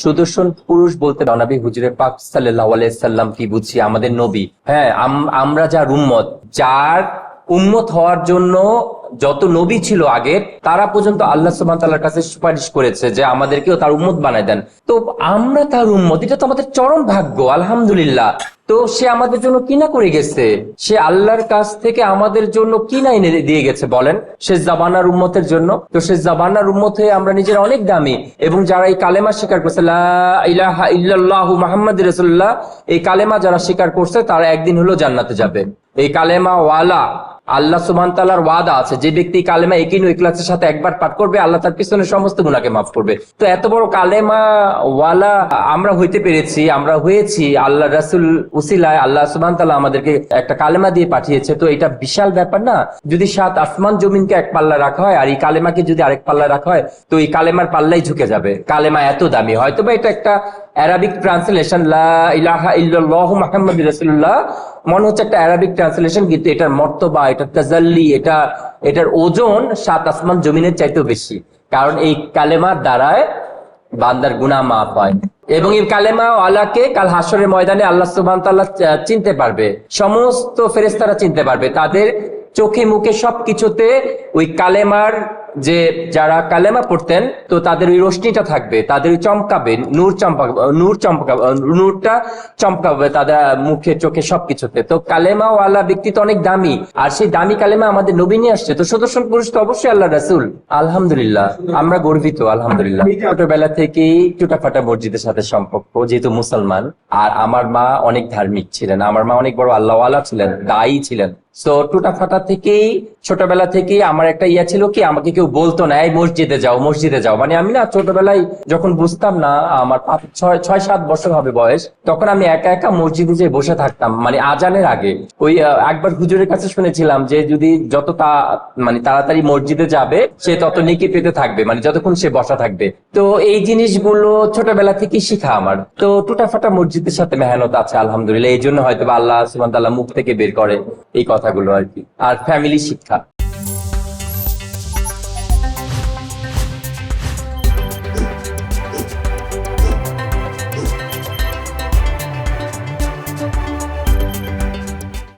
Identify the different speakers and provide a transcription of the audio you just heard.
Speaker 1: সুদর্শন পুরুষ বলতে নবী হুজুরে পাক সাল্লাল্লাহু আলাইহি সাল্লাম কি বুঝি আমাদের নবী। হ্যাঁ, আমরা যার উম্মত, যার উম্মত হওয়ার জন্য যত নবী ছিল আগের, তারা পর্যন্ত আল্লাহ সুবহানাহু ওয়া তাআলার কাছে সুপারিশ করেছে যে আমাদেরকেও তার উম্মত বানায় দেন। তো আমরা তার উম্মত, এটা তো আমাদের চরম ভাগ্য, আলহামদুলিল্লাহ। তো সে আমাদের জন্য কি না করে গেছে, সে আল্লাহর কাছ থেকে আমাদের জন্য কি না এনে দিয়ে গেছে বলেন, সে জাবানার উম্মতের জন্য। তো সে জাবানার উম্মত হয়ে আমরা নিজেরা অনেক দামি, এবং যারা এই কালেমা স্বীকার করছে লা ইলাহা ইল্লাল্লাহু মুহাম্মাদুর রাসূলুল্লাহ, এই কালেমা যারা স্বীকার করছে তারা একদিন হলো জান্নাতে যাবে। এই কালেমা ওয়ালা, আল্লাহ সুবহান তাআলার ওয়াদা আছে, যে ব্যক্তি কালেমা ইয়াকিন ও ইখলাসের সাথে একবার পাঠ করবে আল্লাহ তার পিছনের সমস্ত গুনাহকে মাফ করবে। তো এত বড় কালেমা ওয়ালা আমরা হইতে পেরেছি, আমরা হয়েছি আল্লাহ রাসূল উসিলায়। আল্লাহ সুবহান তাআলা আমাদেরকে একটা কালেমা দিয়ে পাঠিয়েছে, তো এটা বিশাল ব্যাপার না? যদি 7 আসমান জমিনকে এক পাল্লা রাখা হয় আর এই কালেমাকে যদি আরেক পাল্লা রাখা হয়, তো এই কালেমার পাল্লাই ঝুঁকে যাবে। কালেমা এত দামি। হয়তোবা এটা একটা অ্যারাবিক ট্রান্সলেশন, লা ইলাহা ইল্লাল্লাহু মুহাম্মাদুর রাসূলুল্লাহ, মনে হচ্ছে একটা অ্যারাবিক ট্রান্সলেশন, কিন্তু এটার মর্তবা, এটার তাজাল্লি, এটার ওজন 7 আসমান জমিনের চাইতেও বেশি। কারণ এই কালেমার দ্বারায় বান্দার গুনাহ মাফ হয়, এবং এই কালেমা ওয়ালাকে কাল হাসরের ময়দানে আল্লাহ সুবহানাহু ওয়া তাআলা চিনতে পারবে, সমস্ত ফেরেশতারা চিনতে পারবে। তাদের চোখে মুখে সবকিছুতে ওই কালেমার, যে যারা কালেমা পড়তেন, তো তাদের ওই রশ্মিটা থাকবে, তাদের ওই চমকাবে, নূরটা চমকাবে তাদের মুখে চোখে সবকিছুতে। তো কালেমা ওয়ালা ব্যক্তি তো অনেক দামি, আর সেই দামি কালেমা আমাদের নবী নিয়ে আসছে। তো সুদর্শন পুরুষ তো অবশ্যই আল্লাহ রাসূল। আলহামদুলিল্লাহ, আমরা গর্বিত, আলহামদুলিল্লাহ। ছোটবেলা থেকেই টুটাফাটা মসজিদের সাথে সম্পর্ক, যেহেতু মুসলমান। আর আমার মা অনেক ধার্মিক ছিলেন, আমার মা অনেক বড় আল্লাহওয়ালা ছিলেন, দায়ী ছিলেন। তো টুটাফাটা থেকেই, ছোটবেলা থেকেই আমার একটা ইয়া ছিল কি, আমাকে কেউ বলতো না এই মসজিদে যাও, মসজিদে যাও। মানে আমি না ছোটবেলায় যখন বুঝতাম না, আমার 6-7 বছর হবে বয়স, তখন আমি একা একা মসজিদে যেয়ে বসে থাকতাম, মানে আজানের আগে। ওই একবার হুজুরের কাছে শুনেছিলাম যে যদি যত মানে তাড়াতাড়ি মসজিদে যাবে, সে তত নেকি পেতে থাকবে, মানে যতক্ষণ সে বসা থাকবে। তো এই জিনিসগুলো ছোটবেলা থেকেই শিখা আমার। তো টুটাফাটা মসজিদের সাথে মেহনত আছে, আলহামদুলিল্লাহ। এই জন্য হয়তো আল্লাহ সুবহানাহু ওয়া তাআলা মুখ থেকে বের করে এই কথাগুলো আর কি, আর ফ্যামিলি শিক্ষা।